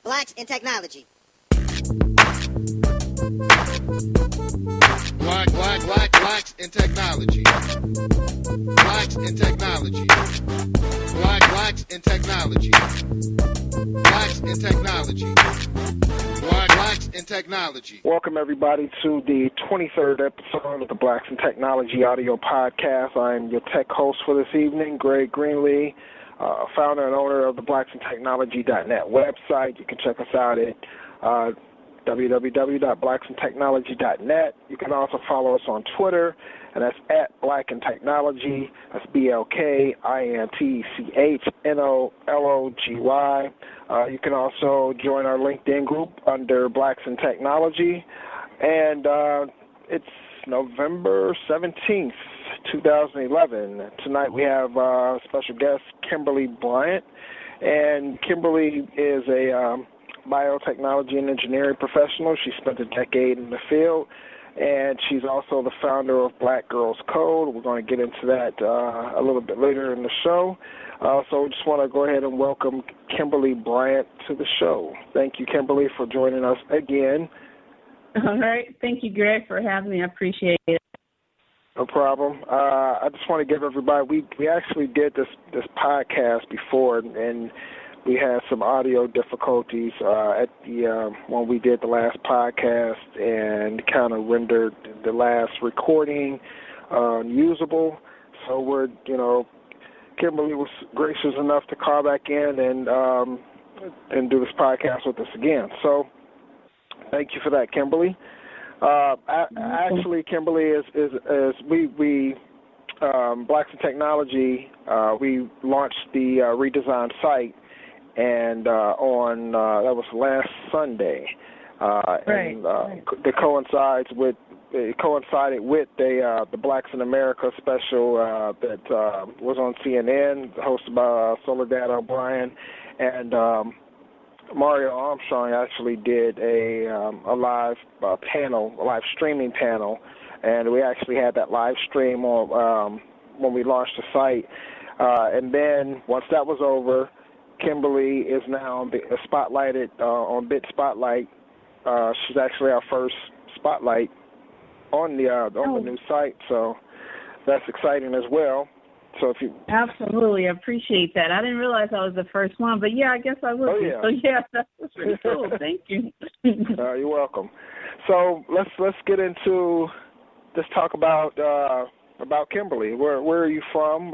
Blacks in Technology. Blacks in technology. Blacks in technology. Blacks in technology. Blacks in technology. Blacks in technology. Welcome, everybody, to the 23rd episode of the Blacks in Technology audio podcast. I am your tech host for this evening, Greg Greenlee, founder and owner of the blacksintechnology.net website. You can check us out at www.blacksintechnology.net. You can also follow us on Twitter, and that's at Black in Technology. That's BLKINTECHNOLOGY. You can also join our LinkedIn group under Blacks in Technology, and it's November 17th, 2011. Tonight we have special guest Kimberly Bryant, and Kimberly is a biotechnology and engineering professional. She spent a decade in the field, and she's also the founder of Black Girls Code. We're going to get into that a little bit later in the show. So we just want to go ahead and welcome Kimberly Bryant to the show. Thank you, Kimberly, for joining us again. All right. Thank you, Greg, for having me. I appreciate it. No problem. I just want to give everybody, we actually did this podcast before, and we had some audio difficulties at the when we did the last podcast, and kind of rendered the last recording unusable. So we're, Kimberly was gracious enough to call back in and do this podcast with us again. So thank you for that, Kimberly. Actually, Kimberly is we Blacks in Technology. We launched the redesigned site, and on that was last Sunday, right. And it coincided with the Blacks in America special that was on CNN, hosted by Soledad O'Brien, and Mario Armstrong actually did a live panel, a live streaming panel, and we actually had that live stream on when we launched the site. And then once that was over, Kimberly is now spotlighted on Bit Spotlight. She's actually our first spotlight on the new site, so that's exciting as well. So if you absolutely appreciate that. I didn't realize I was the first one, but yeah, I guess I would. Oh, yeah. So yeah, that's pretty cool. Thank you. You're welcome. So let's get into talk about Kimberly. Where are you from?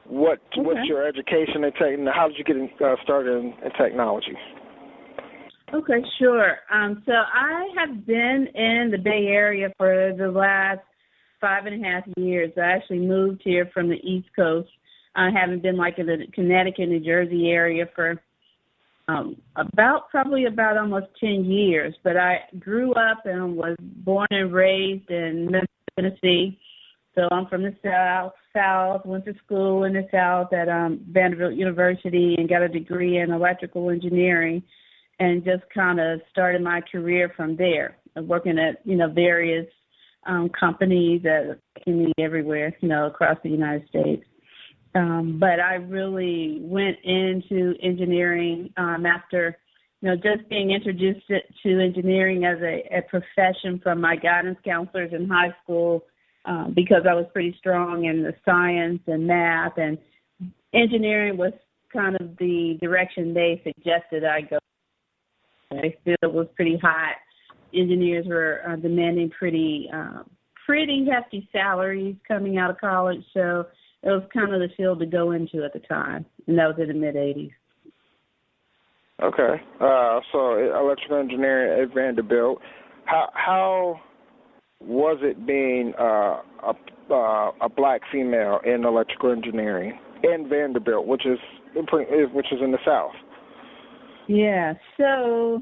What's your education in tech? How did you get started in technology? Okay, sure. So I have been in the Bay Area for the last 5.5 years. I actually moved here from the East Coast. I haven't been like in the Connecticut, New Jersey area for probably about almost 10 years. But I grew up and was born and raised in Memphis, Tennessee. So I'm from the South, went to school in the South at Vanderbilt University and got a degree in electrical engineering, and just kind of started my career from there, working at, various companies that can be everywhere, across the United States. But I really went into engineering after, just being introduced to engineering as a profession from my guidance counselors in high school, because I was pretty strong in the science and math, and engineering was kind of the direction they suggested I go. The field was pretty hot. Engineers were demanding pretty hefty salaries coming out of college, so it was kind of the field to go into at the time, and that was in the mid-'80s. Okay. So electrical engineering at Vanderbilt. How was it being a black female in electrical engineering in Vanderbilt, which is in the South? Yeah, so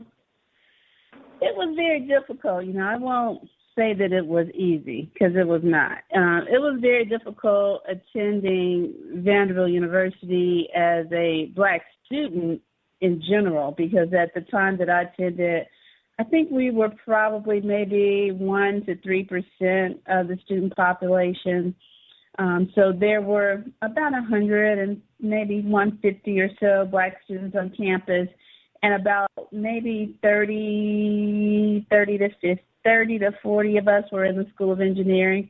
it was very difficult. I won't say that it was easy, because it was not. It was very difficult attending Vanderbilt University as a black student in general, because at the time that I attended, I think we were probably maybe 1% to 3% of the student population. So there were about 100 and maybe 150 or so black students on campus. and about maybe 30 to 40 of us were in the School of Engineering,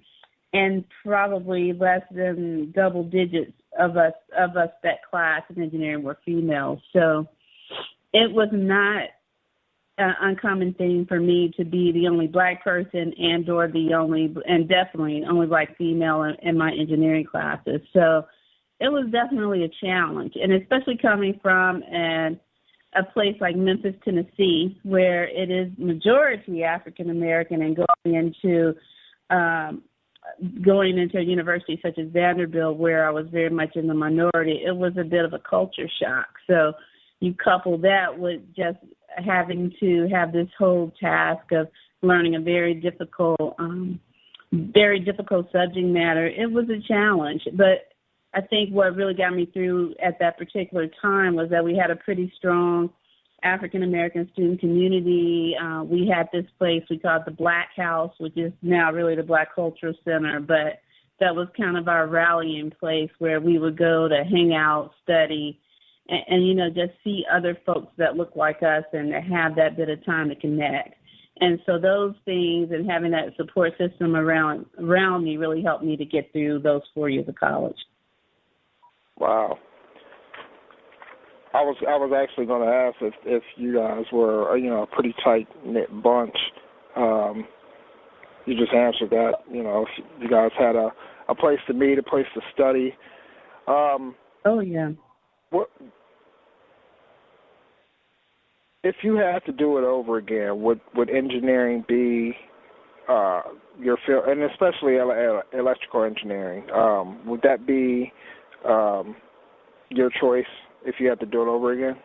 and probably less than double digits of us that class in engineering were females. So it was not an uncommon thing for me to be the only black person and definitely only black female in my engineering classes. So it was definitely a challenge, and especially coming from a place like Memphis, Tennessee, where it is majority African American, and going into a university such as Vanderbilt, where I was very much in the minority, it was a bit of a culture shock. So you couple that with just having to have this whole task of learning a very difficult subject matter. It was a challenge, but I think what really got me through at that particular time was that we had a pretty strong African-American student community. We had this place we called the Black House, which is now really the Black Cultural Center, but that was kind of our rallying place where we would go to hang out, study, and just see other folks that look like us and have that bit of time to connect. And so those things and having that support system around me really helped me to get through those 4 years of college. Wow. I was actually going to ask if you guys were a pretty tight knit bunch. You just answered that. If you guys had a place to meet, a place to study. Oh yeah. What if you had to do it over again? Would engineering be your field, and especially electrical engineering? Would that be your choice if you had to do it over again?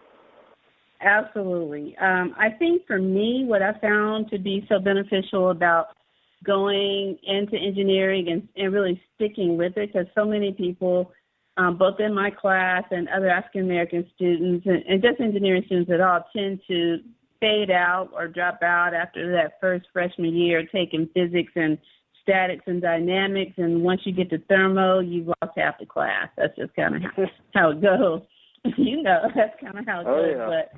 Absolutely. I think for me, what I found to be so beneficial about going into engineering and really sticking with it, because so many people, both in my class and other African-American students and just engineering students at all, tend to fade out or drop out after that first freshman year taking physics and statics and dynamics, and once you get to thermo, you've lost half the class. That's just kind of how it goes. That's kind of how it goes. Yeah. But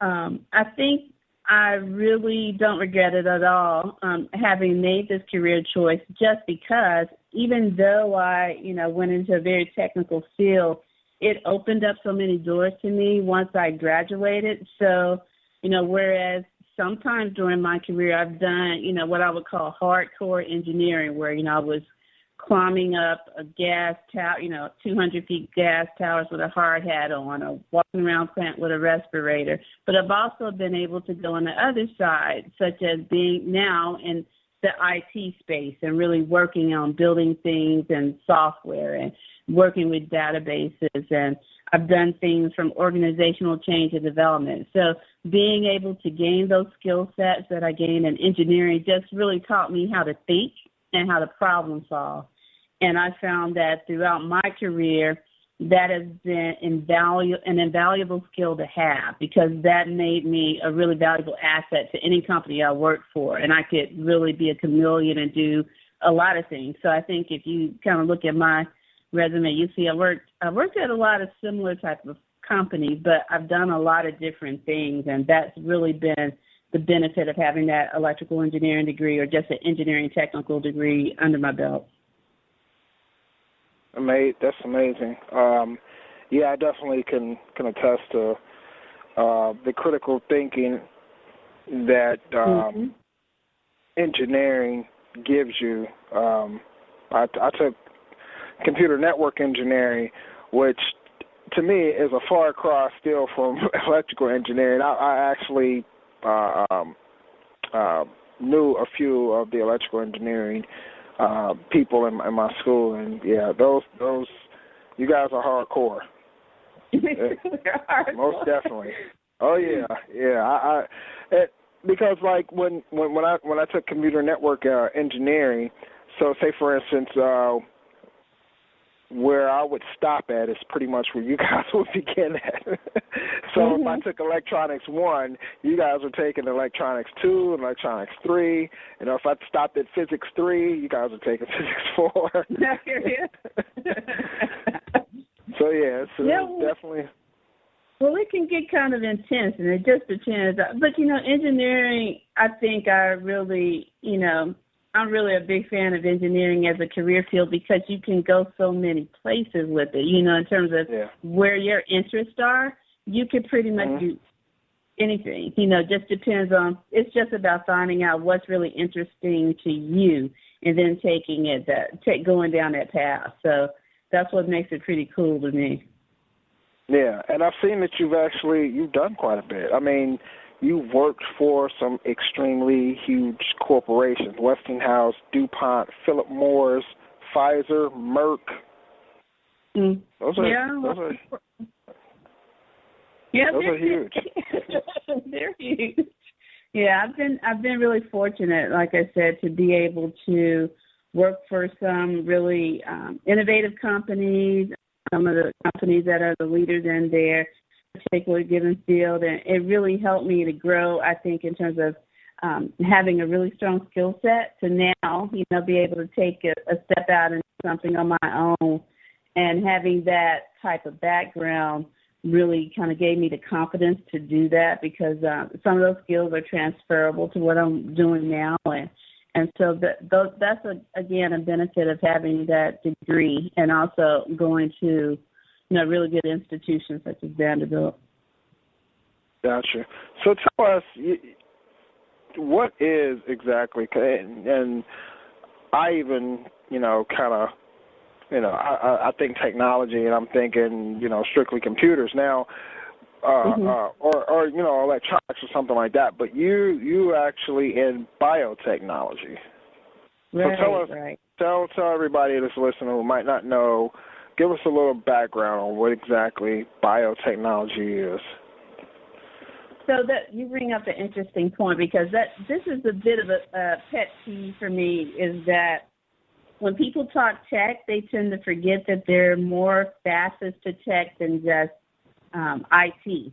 I think I really don't regret it at all, having made this career choice, just because even though I, went into a very technical field, it opened up so many doors to me once I graduated. So, whereas sometimes during my career I've done, what I would call hardcore engineering, where, I was climbing up a gas tower, 200 feet gas towers with a hard hat on, or walking around plant with a respirator. But I've also been able to go on the other side, such as being now in the IT space and really working on building things and software and working with databases. And I've done things from organizational change and development. So being able to gain those skill sets that I gained in engineering just really taught me how to think and how to problem solve. And I found that throughout my career, that has been an invaluable skill to have, because that made me a really valuable asset to any company I worked for. And I could really be a chameleon and do a lot of things. So I think if you kind of look at my resume, you see I worked at a lot of similar type of companies, but I've done a lot of different things, and that's really been the benefit of having that electrical engineering degree or just an engineering technical degree under my belt. That's amazing. I definitely can attest to the critical thinking that engineering gives you. I took computer network engineering, which to me is a far cry still from electrical engineering. I actually knew a few of the electrical engineering people in my school, and those you guys are hardcore. Most definitely. Oh yeah. Because like when I took computer network engineering, so say for instance, where I would stop at is pretty much where you guys would begin at. So if I took electronics 1, you guys are taking electronics 2, electronics 3. If I stopped at physics 3, you guys are taking physics 4. So definitely. Well, it can get kind of intense, and it just depends. But, engineering, I think I'm really a big fan of engineering as a career field because you can go so many places with it, in terms of where your interests are. You can pretty much do anything, just depends on, it's just about finding out what's really interesting to you and then going down that path. So that's what makes it pretty cool to me. Yeah, and I've seen that you've done quite a bit. I mean, you've worked for some extremely huge corporations: Westinghouse, DuPont, Philip Morris, Pfizer, Merck. Those are huge. They're huge. Yeah, I've been really fortunate, like I said, to be able to work for some really innovative companies, some of the companies that are the leaders in their particular given field, and it really helped me to grow, I think, in terms of having a really strong skill set to now, be able to take a step out and do something on my own, and having that type of background really kind of gave me the confidence to do that because some of those skills are transferable to what I'm doing now, and so that's again a benefit of having that degree and also going to really good institutions such as Vanderbilt. Gotcha. So tell us, what is exactly, and I even I think technology, and I'm thinking, strictly computers now, or electronics or something like that. But you actually in biotechnology. Right, so tell everybody that's listening who might not know, give us a little background on what exactly biotechnology is. So that you bring up an interesting point because this is a bit of a pet peeve for me, is that when people talk tech, they tend to forget that there are more facets to tech than just IT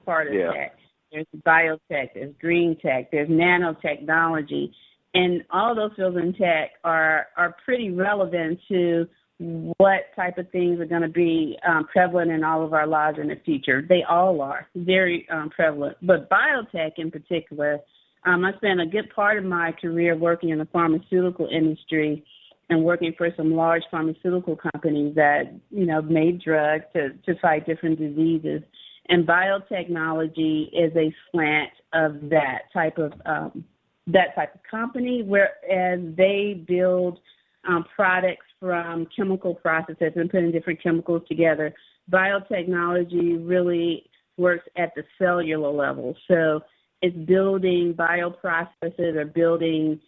part of tech. There's biotech, there's green tech, there's nanotechnology, and all those fields in tech are pretty relevant to what type of things are going to be prevalent in all of our lives in the future. They all are very prevalent. But biotech in particular, I spent a good part of my career working in the pharmaceutical industry and working for some large pharmaceutical companies that, made drugs to fight different diseases. And biotechnology is a slant of that type of company, whereas they build products from chemical processes and putting different chemicals together. Biotechnology really works at the cellular level. So it's building bioprocesses or building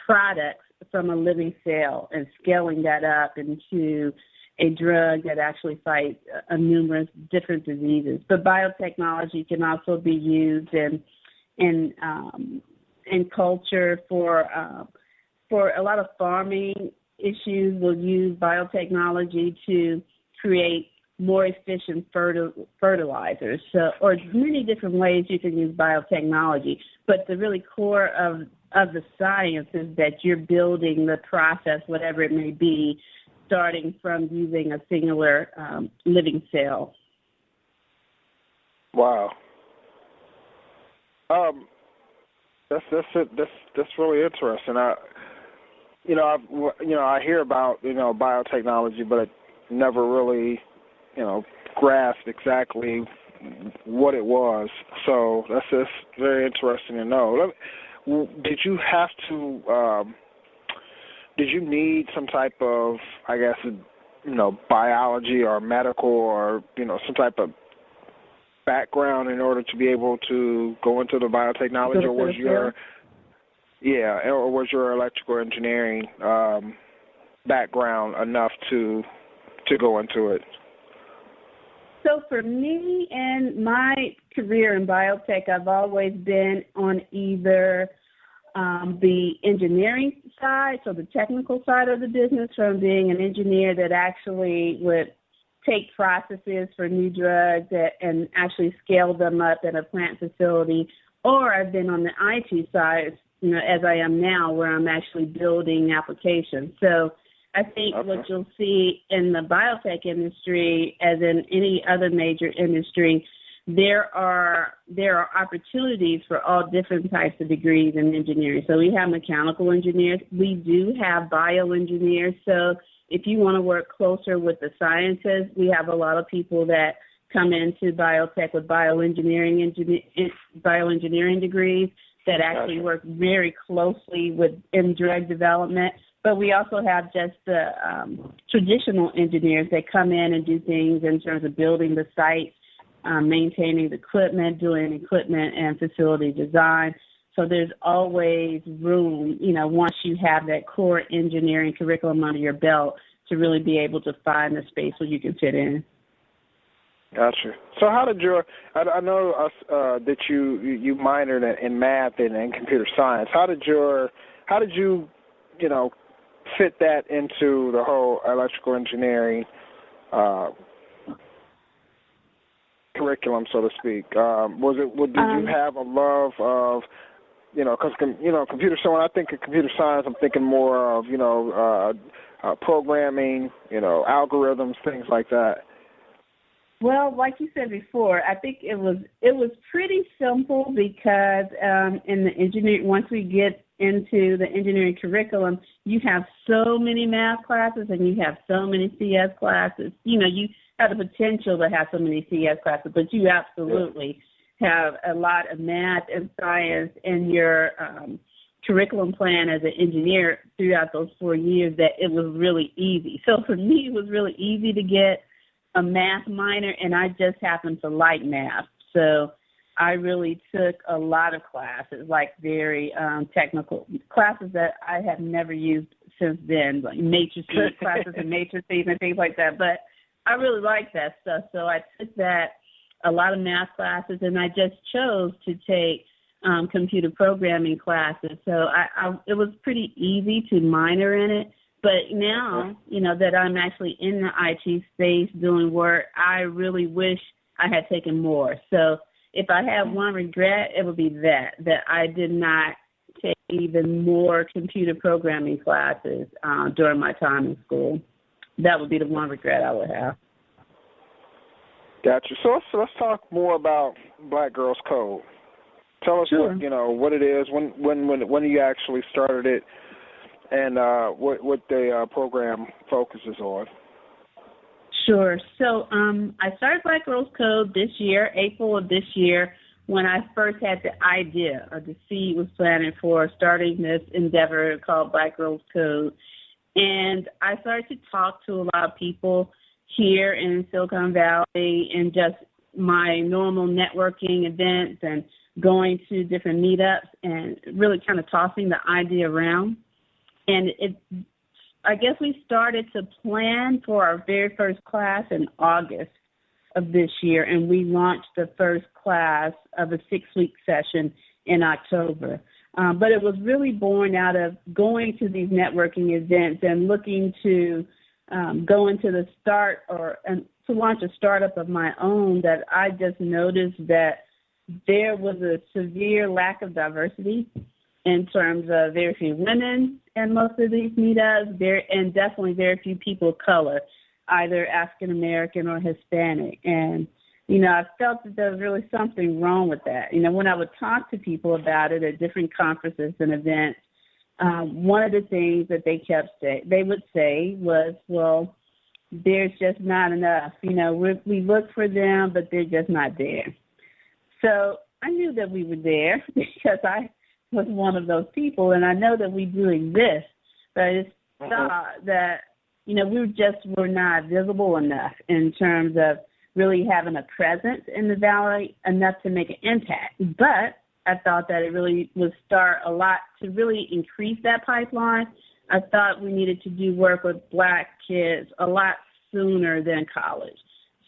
products from a living cell and scaling that up into a drug that actually fights numerous different diseases. But biotechnology can also be used in culture for a lot of farming issues. We'll use biotechnology to create more efficient fertilizers. So, or many different ways you can use biotechnology. But the really core of the science is that you're building the process, whatever it may be, starting from using a singular living cell. Wow. That's really interesting. I hear about biotechnology, but I never really grasp exactly what it was. So that's just very interesting to know. Did you have to? Did you need some type of, I guess, biology or medical or some type of background in order to be able to go into the biotechnology, or was your electrical engineering background enough to go into it? So for me and my career in biotech, I've always been on either the engineering side, so the technical side of the business, from being an engineer that actually would take processes for new drugs and actually scale them up at a plant facility, or I've been on the IT side, as I am now, where I'm actually building applications. So I think Okay. what you'll see in the biotech industry, as in any other major industry, there are opportunities for all different types of degrees in engineering. So we have mechanical engineers. We do have bioengineers. So if you want to work closer with the scientists, we have a lot of people that come into biotech with bioengineering degrees that actually work very closely in drug development. But we also have just the traditional engineers that come in and do things in terms of building the sites, maintaining the equipment, doing equipment and facility design. So there's always room, once you have that core engineering curriculum under your belt, to really be able to find the space where you can fit in. Gotcha. So how did I know that you minored in math and computer science. How did you fit that into the whole electrical engineering curriculum, so to speak? Did you have a love of, because computer science, when I think of computer science, I'm thinking more of, programming, algorithms, things like that. Well, like you said before, I think it was pretty simple because in the engineering, once we get into the engineering curriculum, you have so many math classes and you have so many CS classes. You have the potential to have so many CS classes, but you absolutely have a lot of math and science in your curriculum plan as an engineer throughout those 4 years that it was really easy. So for me, it was really easy to get a math minor, and I just happened to like math. So I really took a lot of classes, like very technical classes that I have never used since then, like matrices classes and matrices and things like that. But I really liked that stuff. So I took a lot of math classes, and I just chose to take computer programming classes. So it was pretty easy to minor in it. But now, that I'm actually in the IT space doing work, I really wish I had taken more. So if I have one regret, it would be that I did not take even more computer programming classes during my time in school. That would be the one regret I would have. Gotcha. So let's talk more about Black Girls Code. Tell us what it is, when you actually started it, and what the program focuses on. Sure. So I started Black Girls Code this year, April of this year, when I first had the idea, or the seed was planted for starting this endeavor called Black Girls Code. And I started to talk to a lot of people here in Silicon Valley and just my normal networking events and going to different meetups and really kind of tossing the idea around. And I guess we started to plan for our very first class in August of this year, and we launched the first class of a 6-week session in October. But it was really born out of going to these networking events and looking to go into the start and to launch a startup of my own, that I just noticed that there was a severe lack of diversity in terms of very few women in most of these meetups, and definitely very few people of color, either African American or Hispanic. And, I felt that there was really something wrong with that. When I would talk to people about it at different conferences and events, one of the things that they would say was, well, there's just not enough. We look for them, but they're just not there. So I knew that we were there because I was one of those people, and I know that we do exist. But I just thought that, we were not visible enough in terms of really having a presence in the Valley enough to make an impact. But I thought that it really would start a lot to really increase that pipeline. I thought we needed to do work with Black kids a lot sooner than college.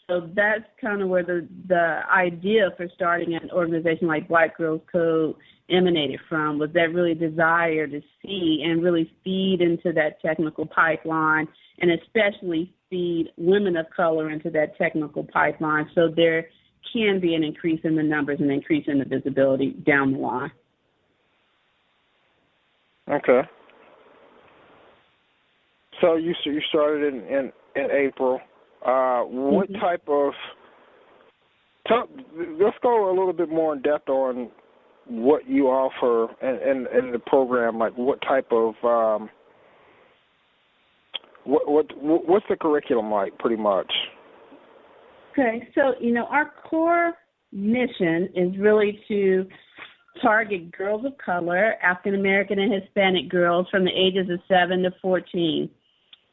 So that's kind of where the idea for starting an organization like Black Girls Code emanated from, was that really desire to see and really feed into that technical pipeline, and especially feed women of color into that technical pipeline, so there can be an increase in the numbers and increase in the visibility down the line. Okay. So you started in April. What type of let's go a little bit more in depth on what you offer in the program. Like what type of what's the curriculum like, pretty much? Okay, so our core mission is really to target girls of color, African American and Hispanic girls from the ages of 7 to 14.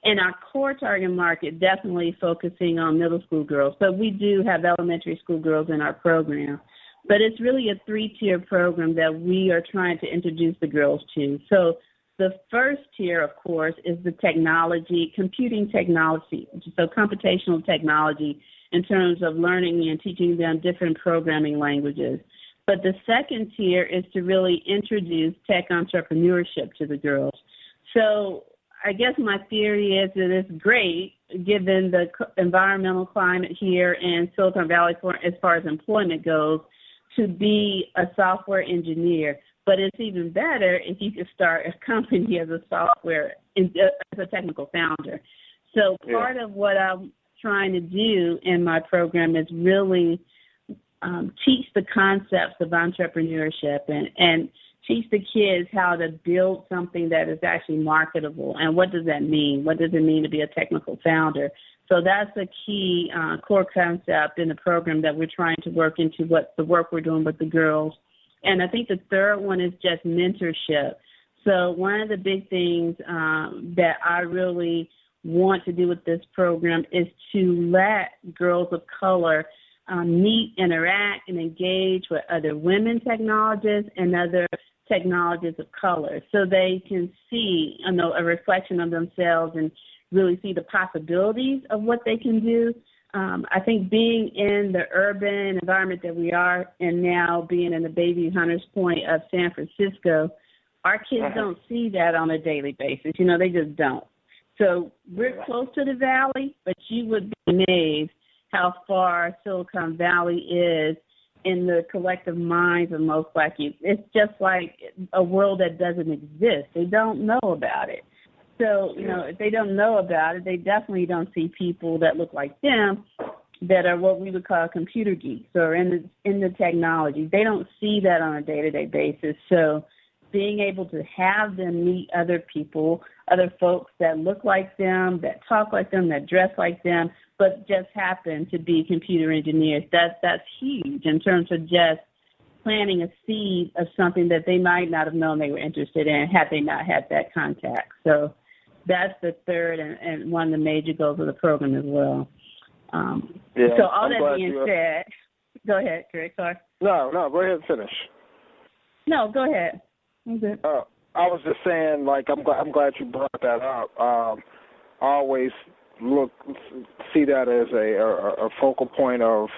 And our core target market definitely focusing on middle school girls, but we do have elementary school girls in our program. But it's really a 3-tier program that we are trying to introduce the girls to. So the first tier, of course, is the technology, computing technology, so computational technology in terms of learning and teaching them different programming languages. But the second tier is to really introduce tech entrepreneurship to the girls. So I guess my theory is that it's great, given the environmental climate here in Silicon Valley as far as employment goes, to be a software engineer. But it's even better if you could start a company as a technical founder. So part of what I'm trying to do in my program is really teach the concepts of entrepreneurship and teach the kids how to build something that is actually marketable. And what does that mean? What does it mean to be a technical founder? So that's a key core concept in the program that we're trying to work into what the work we're doing with the girls. And I think the third one is just mentorship. So one of the big things that I really want to do with this program is to let girls of color meet, interact, and engage with other women technologists and other technologists of color, so they can see, a reflection of themselves and really see the possibilities of what they can do. I think being in the urban environment that we are in now, being in the Baby Hunters Point of San Francisco, our kids don't see that on a daily basis. They just don't. So we're close to the valley, but you would be amazed how far Silicon Valley is in the collective minds of most Black youth. It's just like a world that doesn't exist. They don't know about it. So, if they don't know about it, they definitely don't see people that look like them that are what we would call computer geeks or in the technology. They don't see that on a day-to-day basis. So being able to have them meet other people, other folks that look like them, that talk like them, that dress like them, but just happen to be computer engineers, that's huge in terms of just planting a seed of something that they might not have known they were interested in had they not had that contact. So that's the third and one of the major goals of the program as well. So all that being said, go ahead, Greg, sorry. No, go ahead and finish. No, go ahead. I'm good. I was just saying, I'm glad you brought that up. I always see that as a focal point of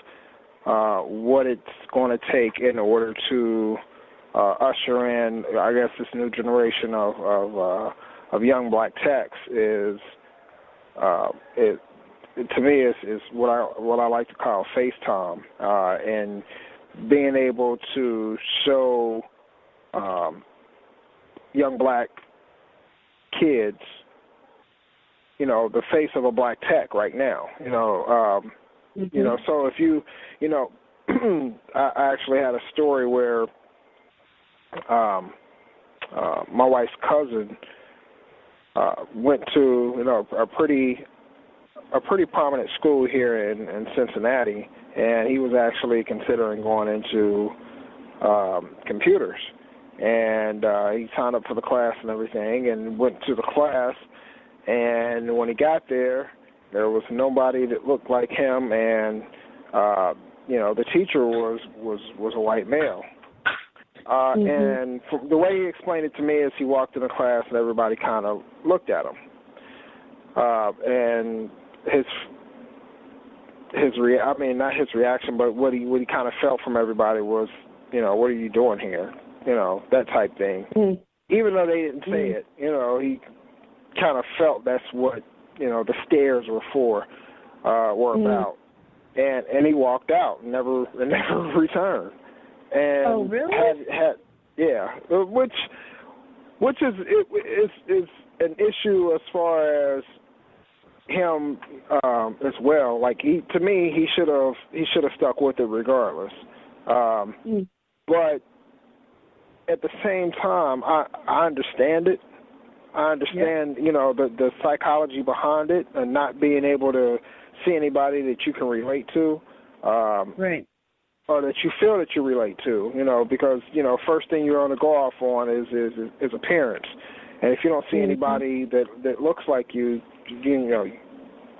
what it's going to take in order to usher in, I guess, this new generation of young Black techs. To me is what I like to call FaceTime, and being able to show young Black kids, the face of a Black tech right now. So if you, I actually had a story where my wife's cousin went to, a pretty prominent school here in Cincinnati, and he was actually considering going into computers. And he signed up for the class and everything and went to the class, and when he got there was nobody that looked like him, and the teacher was a white male. And the way he explained it to me is he walked in the class and everybody kind of looked at him. And not his reaction, but what he kind of felt from everybody was, what are you doing here? That type thing. Even though they didn't say it, he kind of felt that's what, the stares were about. And he walked out and never returned. And oh, really? Which which is an issue as far as him as well. Like to me, he should have stuck with it regardless. But at the same time, I understand it. I understand, the psychology behind it and not being able to see anybody that you can relate to, right, or that you feel that you relate to, because first thing you're going to go off on is appearance, and if you don't see anybody that looks like you,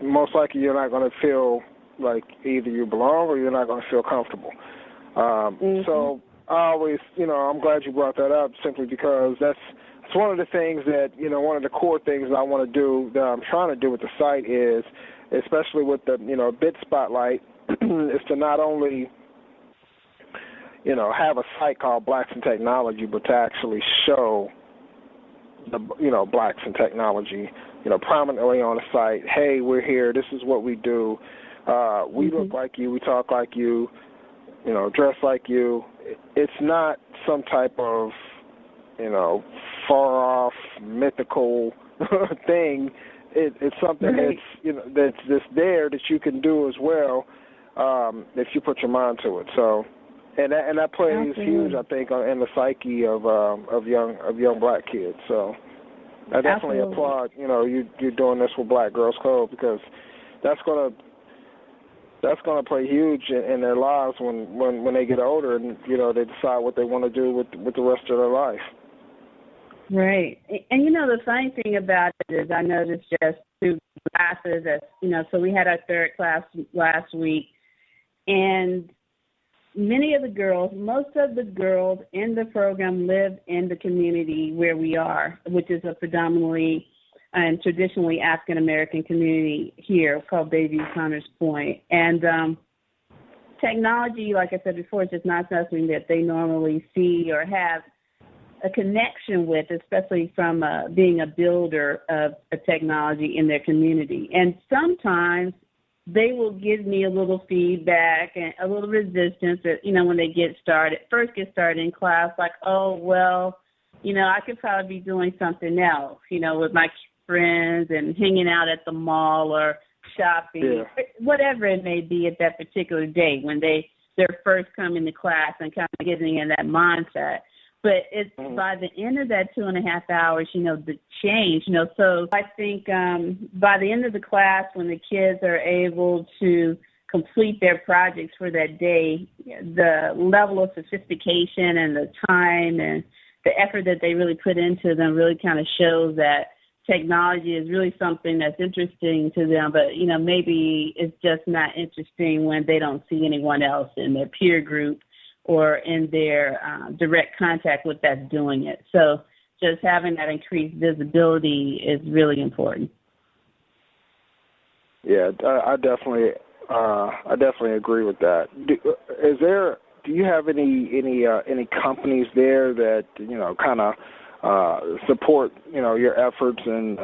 most likely you're not going to feel like either you belong or you're not going to feel comfortable. So I always, I'm glad you brought that up, simply because that's one of the things that, one of the core things that I want to do, that I'm trying to do with the site is, especially with the, Bit Spotlight, is to not only, have a site called Blacks in Technology, but to actually show the, Blacks in Technology, prominently on the site. Hey, we're here. This is what we do. We look like you. We talk like you. Dress like you. It's not some type of, far off mythical thing. It's something that's there that you can do as well, if you put your mind to it. So, and that plays huge, I think, in the psyche of young black kids. So, I definitely applaud you doing this with Black Girls Code, because that's gonna play huge in their lives when they get older and they decide what they want to do with the rest of their life. Right. And the funny thing about it is, I noticed just through classes that so we had our third class last week, and most of the girls in the program live in the community where we are, which is a predominantly and traditionally African-American community here called Bayview Connors Point. And technology, like I said before, is just not something that they normally see or have a connection with, especially from being a builder of a technology in their community. And sometimes they will give me a little feedback and a little resistance that, when they first get started in class, like, oh, well, I could probably be doing something else, with my friends and hanging out at the mall or shopping, whatever it may be at that particular day when they're first coming to class and kind of getting in that mindset. But it's by the end of that 2.5 hours, the change, so I think by the end of the class, when the kids are able to complete their projects for that day, the level of sophistication and the time and the effort that they really put into them really kind of shows that technology is really something that's interesting to them, but, maybe it's just not interesting when they don't see anyone else in their peer group or in their direct contact with that's doing it. So just having that increased visibility is really important. Yeah, I definitely agree with that. Do you have any companies there that kind of support your efforts in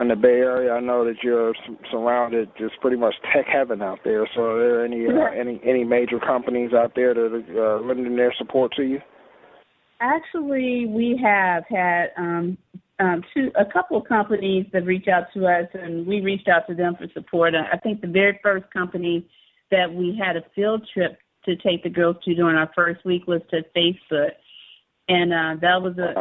the Bay Area? I know that you're surrounded, just pretty much tech heaven out there. So are there any major companies out there that are lending their support to you? Actually, we have had a couple of companies that reach out to us, and we reached out to them for support. I think the very first company that we had a field trip to take the girls to during our first week was to Facebook. And that was an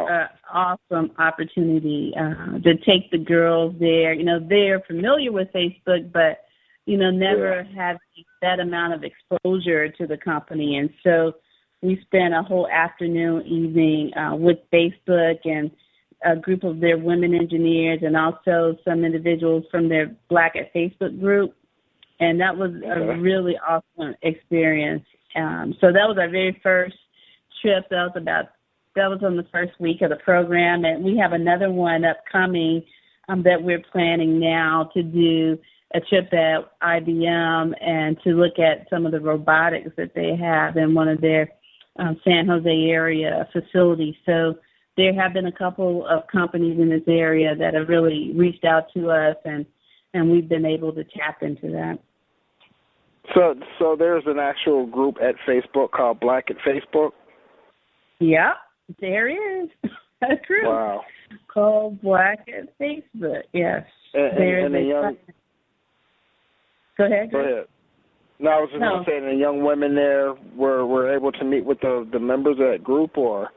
awesome opportunity to take the girls there. They're familiar with Facebook, but, never have that amount of exposure to the company. And so we spent a whole afternoon, evening with Facebook and a group of their women engineers and also some individuals from their Black at Facebook group. And that was a really awesome experience. So that was our very first trip. That was on the first week of the program, and we have another one upcoming that we're planning now to do a trip at IBM and to look at some of the robotics that they have in one of their San Jose area facilities. So there have been a couple of companies in this area that have really reached out to us, and we've been able to tap into that. So there's an actual group at Facebook called Black at Facebook? Yeah. There is. a group Wow. called Black at Facebook. Yes. And the young. Go ahead. Go ahead. No, I was just going to say, the young women there were able to meet with the members of that group, or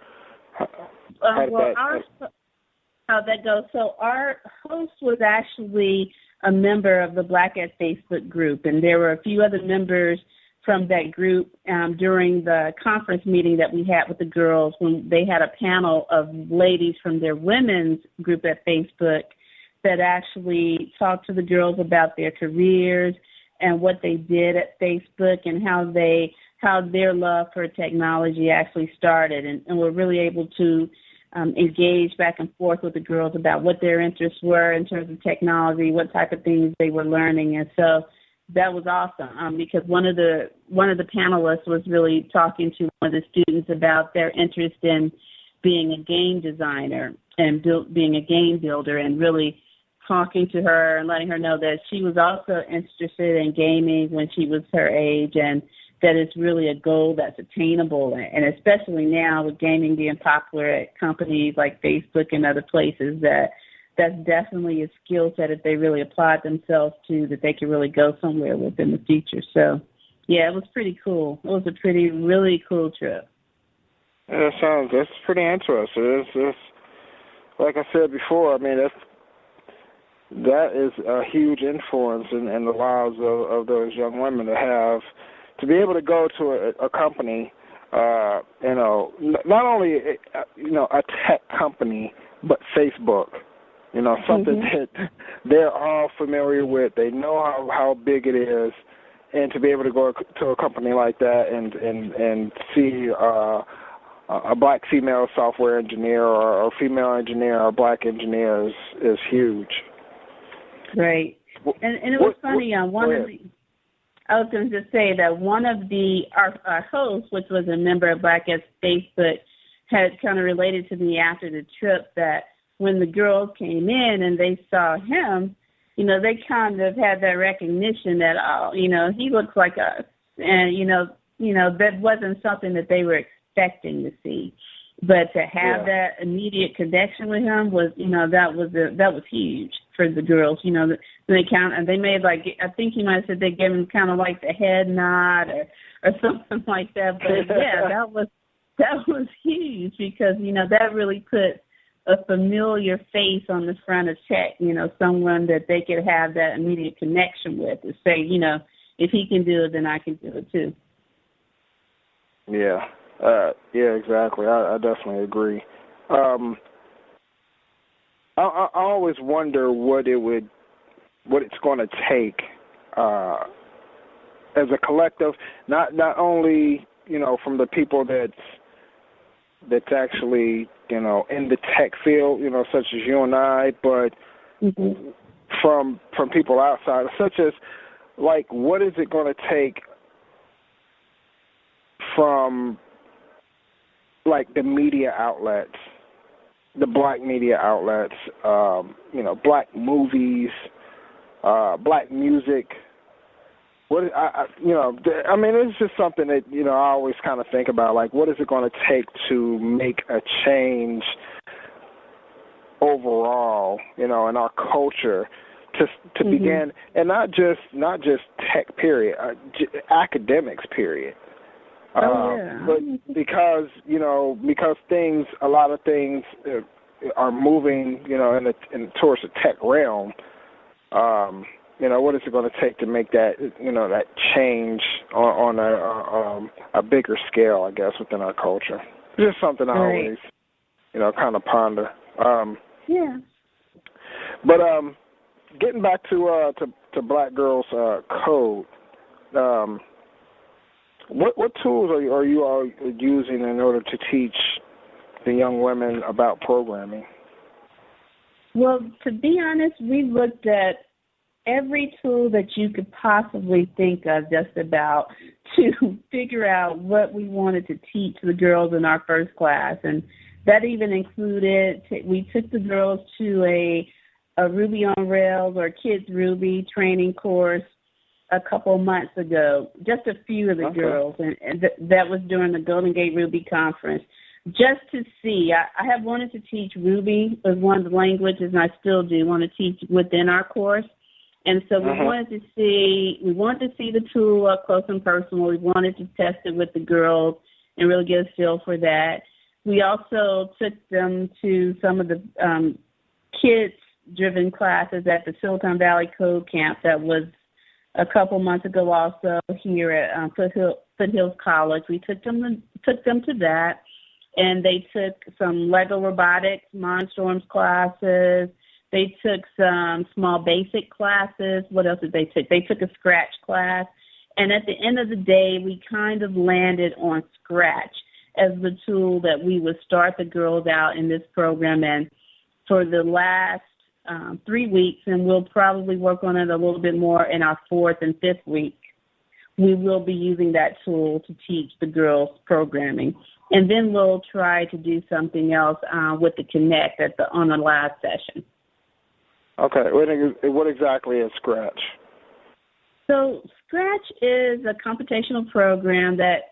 how that goes. So our host was actually a member of the Black at Facebook group, and there were a few other members from that group during the conference meeting that we had with the girls when they had a panel of ladies from their women's group at Facebook that actually talked to the girls about their careers and what they did at Facebook and how their love for technology actually started, and were really able to engage back and forth with the girls about what their interests were in terms of technology, what type of things they were learning. And so that was awesome because one of the panelists was really talking to one of the students about their interest in being a game designer and being a game builder, and really talking to her and letting her know that she was also interested in gaming when she was her age, and that it's really a goal that's attainable. And especially now with gaming being popular at companies like Facebook and other places, that's definitely a skill set if they really applied themselves to, that they could really go somewhere with in the future. So, yeah, it was pretty cool. It was a really cool trip. Yeah, that's pretty interesting. It's like I said before, I mean, that is a huge influence in the lives of those young women to be able to go to a company, not only, a tech company, but Facebook, something that they're all familiar with. They know how big it is, and to be able to go to a company like that and see a black female software engineer or a female engineer or a black engineer is huge. Right. And it was funny, I was going to just say that one of our hosts, which was a member of Black at Facebook, had kind of related to me after the trip that when the girls came in and they saw him, they kind of had that recognition that, he looks like us. And, that wasn't something that they were expecting to see. But to have that immediate connection with him was, that was huge for the girls. They made I think he might have said they gave him kind of like the head nod or something like that. But yeah, that was huge because that really put a familiar face on the front of tech. Someone that they could have that immediate connection with to say, if he can do it, then I can do it too. Yeah. Yeah, exactly. I definitely agree. I always wonder what it's going to take as a collective, not only from the people that's actually in the tech field, such as you and I, but from people outside, such as what is it going to take from the media outlets, the black media outlets, black movies, black music. It's just something that, I always kind of think about, what is it going to take to make a change overall, in our culture to begin, and not just tech period, academics period. But because a lot of things are moving, towards the tech realm, what is it going to take to make that, that change on a bigger scale, I guess, within our culture? It's just something I always, kind of ponder. But getting back to Black Girls Code, what tools are you all using in order to teach the young women about programming? Well, to be honest, we looked at every tool that you could possibly think of just about to figure out what we wanted to teach the girls in our first class. And that even included, we took the girls to a Ruby on Rails or Kids Ruby training course a couple months ago, just a few of the girls, and that was during the Golden Gate Ruby Conference. just to see. I have wanted to teach Ruby as one of the languages, and I still do want to teach within our course. And so we wanted to see the tool up close and personal. We wanted to test it with the girls and really get a feel for that. We also took them to some of the kids-driven classes at the Silicon Valley Code Camp that was a couple months ago also here at Foothills College. We took them to that, and they took some Lego robotics, Mindstorms classes. They took some small basic classes. What else did they take? They took a Scratch class. And at the end of the day, we kind of landed on Scratch as the tool that we would start the girls out in this program. And for the last 3 weeks, and we'll probably work on it a little bit more in our 4th and 5th week, we will be using that tool to teach the girls programming. And then we'll try to do something else with the Connect on the last session. Okay. What exactly is Scratch? So Scratch is a computational program that's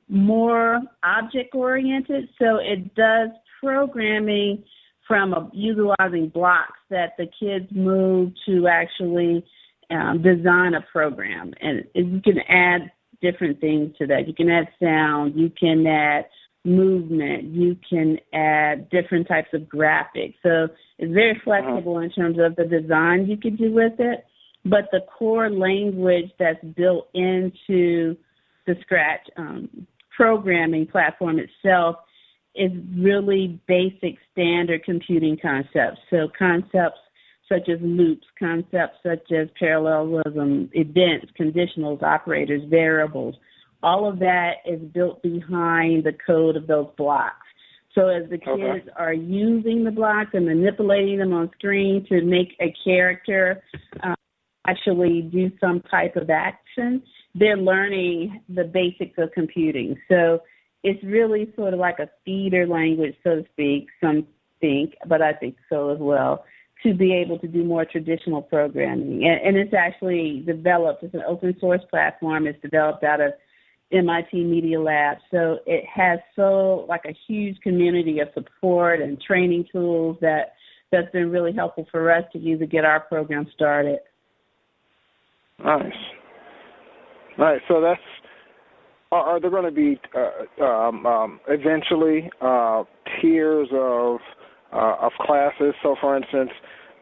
more object-oriented. So it does programming from utilizing blocks that the kids move to actually design a program. And you can add different things to that. You can add sound. You can add movement. You can add different types of graphics. So it's very flexible in terms of the design you can do with it. But the core language that's built into the Scratch programming platform itself is really basic standard computing concepts. So concepts such as loops, concepts such as parallelism, events, conditionals, operators, variables. All of that is built behind the code of those blocks. So as the kids are using the blocks and manipulating them on screen to make a character actually do some type of action, they're learning the basics of computing. So it's really sort of like a feeder language, so to speak, some think, but I think so as well, to be able to do more traditional programming. And it's actually developed, it's an open source platform. It's developed out of MIT Media Lab. So it has a huge community of support and training tools that's been really helpful for us to use to get our program started. Nice. So are there going to be eventually tiers of classes? So, for instance,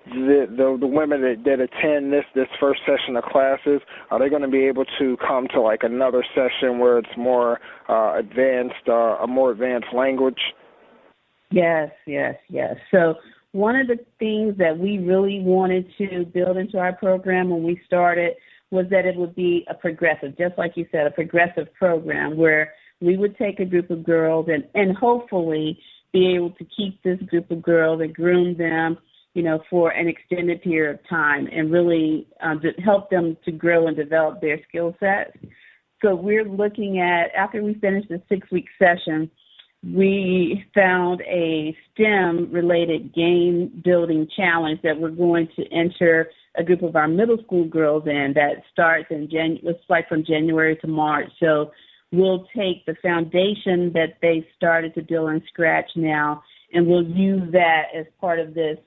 the women that attend this first session of classes, are they going to be able to come to like another session where it's more advanced, a more advanced language? Yes. So one of the things that we really wanted to build into our program when we started was that it would be a progressive, just like you said, a progressive program where we would take a group of girls and hopefully be able to keep this group of girls and groom them, for an extended period of time and really help them to grow and develop their skill sets. So we're looking at, after we finish the 6-week session, we found a STEM-related game building challenge that we're going to enter a group of our middle school girls in that starts it's like from January to March. So we'll take the foundation that they started to build in Scratch now, and we'll use that as part of this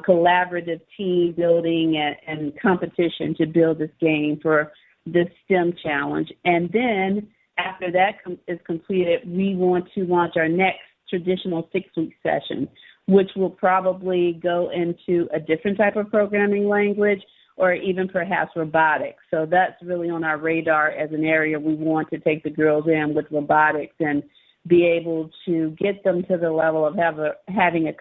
collaborative team building and competition to build this game for this STEM challenge. And then after that is completed, we want to launch our next traditional 6-week session, which will probably go into a different type of programming language or even perhaps robotics. So that's really on our radar as an area we want to take the girls in with robotics and be able to get them to the level of having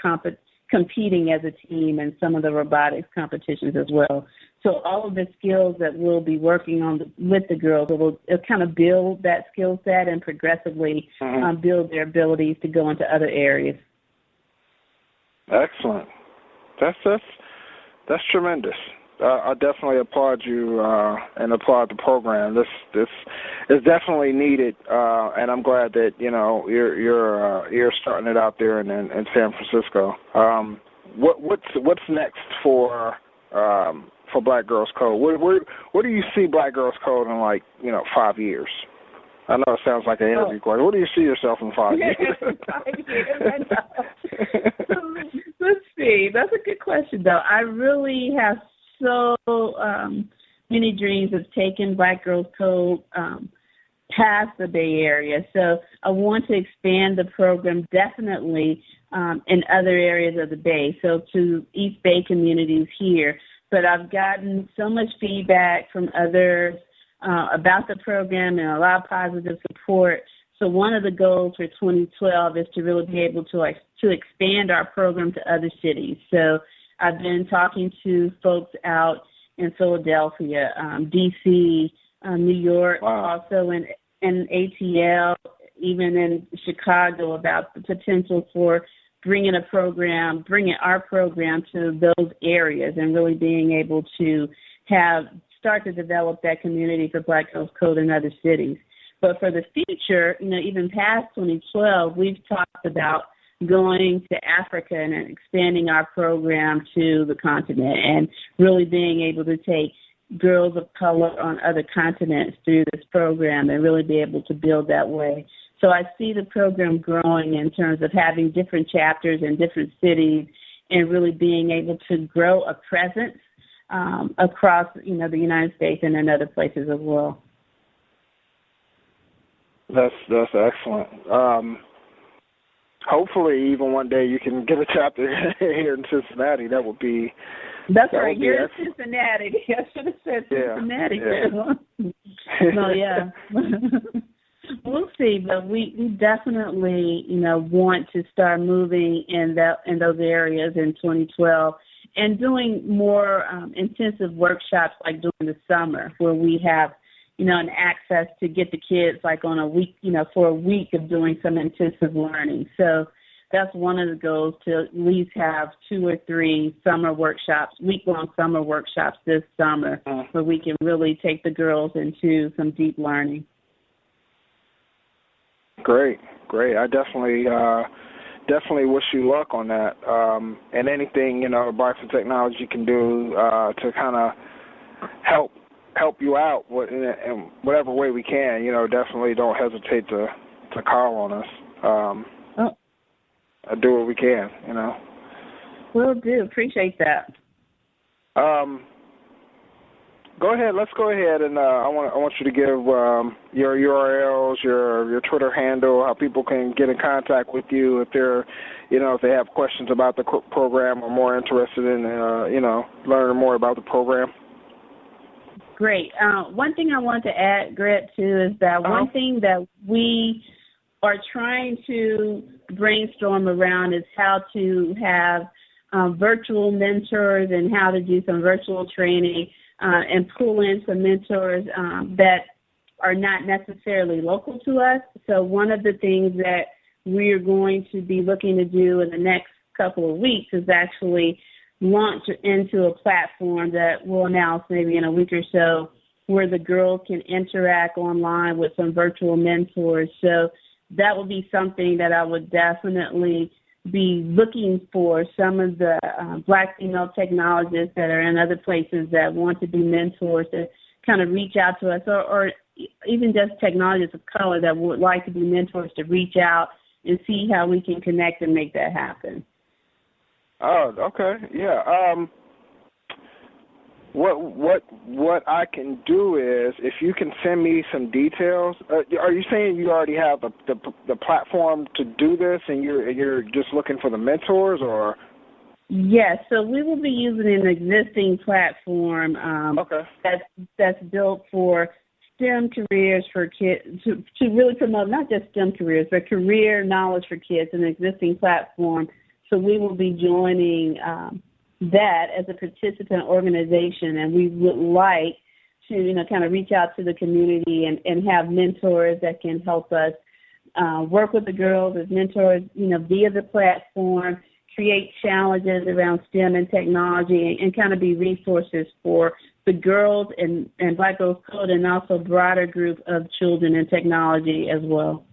competing as a team in some of the robotics competitions as well. So all of the skills that we'll be working on with the girls, it'll kind of build that skill set and progressively build their abilities to go into other areas. Excellent. That's tremendous. I definitely applaud you and applaud the program. This is definitely needed, and I'm glad that you're starting it out there in San Francisco. What's next for Black Girls Code? Where do you see Black Girls Code in 5 years? I know it sounds like an interview question. Where do you see yourself in 5 years? 5 years, I know. Let's see. That's a good question, though. I really have so many dreams of taking Black Girls Code past the Bay Area. So I want to expand the program definitely in other areas of the Bay, so to East Bay communities here. But I've gotten so much feedback from others about the program and a lot of positive support. So one of the goals for 2012 is to really be able to expand our program to other cities. So I've been talking to folks out in Philadelphia, D.C., New York, also in ATL, even in Chicago, about the potential for bringing our program to those areas and really being able to start to develop that community for Black Girls Code in other cities. But for the future, even past 2012, we've talked about going to Africa and expanding our program to the continent and really being able to take girls of color on other continents through this program and really be able to build that way. So I see the program growing in terms of having different chapters in different cities and really being able to grow a presence across, the United States and in other places as well. That's excellent. Hopefully, even one day you can get a chapter here in Cincinnati. That would be. That's right. Here in Cincinnati. I should have said Cincinnati. Yeah. We'll see, but we definitely, want to start moving in those areas in 2012 and doing more intensive workshops like during the summer where we have, an access to get the kids like on a week, for a week of doing some intensive learning. So that's one of the goals, to at least have 2 or 3 summer workshops, week-long summer workshops this summer where we can really take the girls into some deep learning. Great. I definitely wish you luck on that. And anything, Biotechnology can do to kind of help you out in whatever way we can, definitely don't hesitate to call on us. Do what we can, Will do. Appreciate that. Go ahead. Let's go ahead, and I want you to give your URLs, your Twitter handle, how people can get in contact with you if they're, if they have questions about the program or more interested in, learning more about the program. Great. One thing I want to add, Gret, too, is that one thing that we are trying to brainstorm around is how to have virtual mentors and how to do some virtual training and pull in some mentors that are not necessarily local to us. So one of the things that we're going to be looking to do in the next couple of weeks is actually launch into a platform that we'll announce maybe in a week or so where the girls can interact online with some virtual mentors. So that would be something that I would definitely be looking for some of the Black female technologists that are in other places that want to be mentors to kind of reach out to us, or even just technologists of color that would like to be mentors to reach out and see how we can connect and make that happen. Oh, okay, yeah. What I can do is, if you can send me some details. Are you saying you already have the platform to do this, and you're just looking for the mentors, or? Yes. So we will be using an existing platform that's built for STEM careers for kids to really promote not just STEM careers, but career knowledge for kids. An existing platform. So we will be joining that as a participant organization, and we would like to, kind of reach out to the community and have mentors that can help us work with the girls as mentors, via the platform, create challenges around STEM and technology, and kind of be resources for the girls and Black Girls Code, and also a broader group of children in technology as well.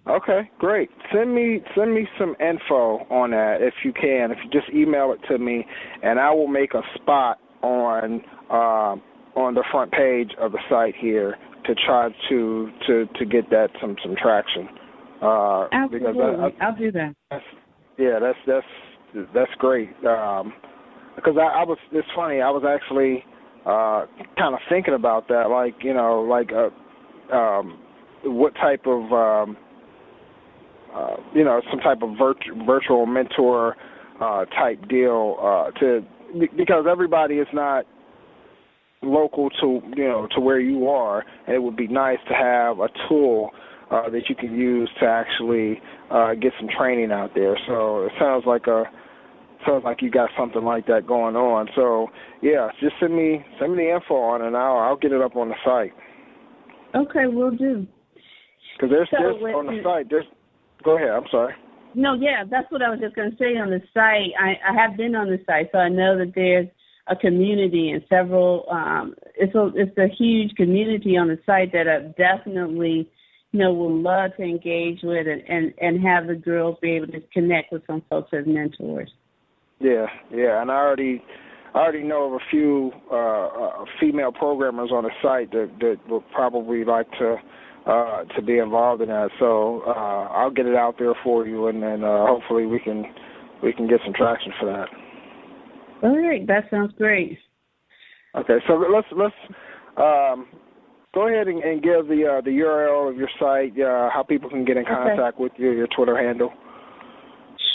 Okay, great. Send me some info on that if you can. If you just email it to me, and I will make a spot on the front page of the site here to try to get that some traction. Absolutely, because I'll do that. That's great. Because I was, it's funny, I was actually kind of thinking about that, what type of some type of virtual mentor type deal because everybody is not local to where you are, and it would be nice to have a tool that you can use to actually get some training out there. So it sounds like you got something like that going on. So yeah, just send me the info on it, and I'll get it up on the site. Okay, we'll do. Because there's on the site. Go ahead. I'm sorry. No, yeah, that's what I was just going to say. On the site, I have been on the site, so I know that there's a community and several. It's a huge community on the site that I definitely would love to engage with and have the girls be able to connect with some folks as mentors. Yeah, and I already know of a few female programmers on the site that would probably like to be involved in that. So I'll get it out there for you, and then hopefully we can get some traction for that. All right, that sounds great. Okay, so let's go ahead and give the URL of your site, how people can get in contact with you, your Twitter handle.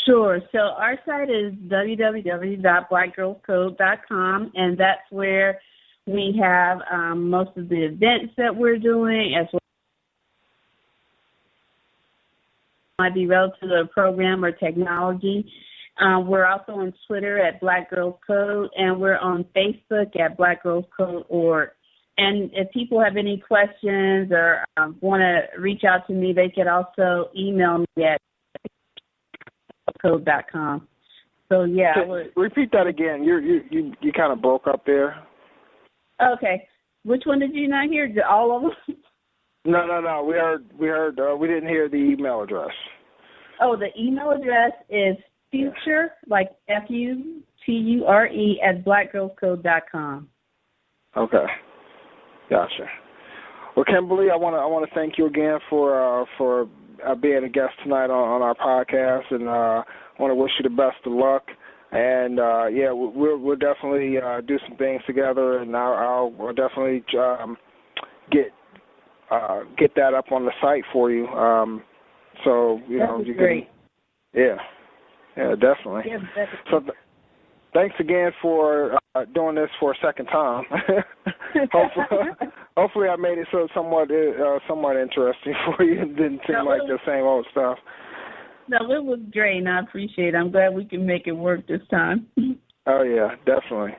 Sure. So our site is www.blackgirlscode.com, and that's where we have most of the events that we're doing, as well as might be relative to the program or technology. We're also on Twitter at Black Girls Code, and we're on Facebook at blackgirlscode.org. And if people have any questions or want to reach out to me, they can also email me at code.com. So yeah, repeat that again. You kind of broke up there. Okay, which one did you not hear? All of them? No. We heard. We didn't hear the email address. Oh, the email address is future, like FUTURE at blackgirlscode.com. Okay, gotcha. Well, Kimberly, I want to thank you again for being a guest tonight on our podcast, and I want to wish you the best of luck. And we'll definitely do some things together, and I'll definitely get that up on the site for you. So you great. Yeah, definitely. Yeah, so thanks again for doing this for a second time. Hopefully I made it somewhat interesting for you. It didn't seem like the same old stuff. No, it was great, and I appreciate it. I'm glad we can make it work this time. Oh, yeah, definitely.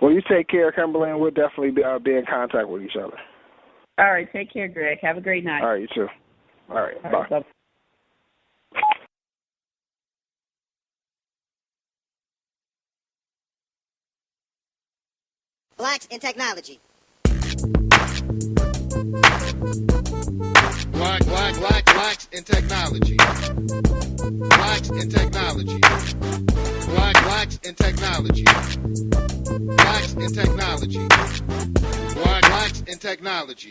Well, you take care, Kimberly, and we'll definitely be in contact with each other. All right, take care, Greg. Have a great night. All right, you too. All right, bye. Bye. Blacks in Technology. Blacks in Technology. Blacks in Technology. Blacks in Technology. Blacks in Technology. Blacks in Technology.